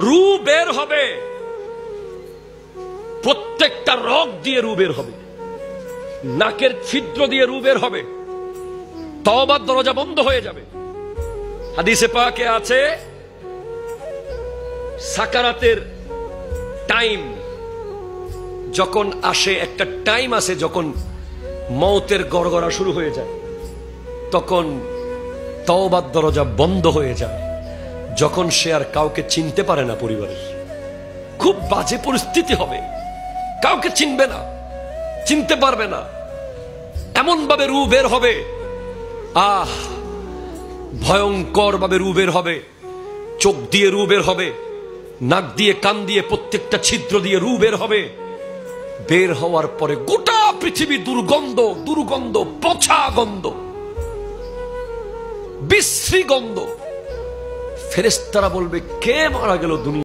রু বের হবে, প্রত্যেকটা রগ দিয়ে রু বের হবে, নাকের ছিদ্র দিয়ে রু বের হবে, তওবার দরজা বন্ধ হয়ে যাবে। হাদিসে পাকে আছে সাকারাতের টাইম যখন আসে, একটা টাইম আছে যখন মওতের গড়গড়া শুরু হয়ে যায়, তখন তওবার দরজা বন্ধ হয়ে যায়, যখন সে আর কাউকে চিনতে পারে না। পরিবারের খুব বাজে পরিস্থিতি হবে, কাউকে চিনবে না, চিনতে পারবে না, এমন ভাবে রু বের হবে, আহ ভয়ঙ্কর ভাবে রু বের হবে। চোখ দিয়ে রু বের হবে, নাক দিয়ে, কান দিয়ে, প্রত্যেকটা ছিদ্র দিয়ে রু বের হবে। বের হওয়ার পরে গোটা পৃথিবী দুর্গন্ধ, দুর্গন্ধ, পচা গন্ধ, বিশ্রী গন্ধ। ফেরেশতারা বলবে, কে মারা গেল দুনিয়া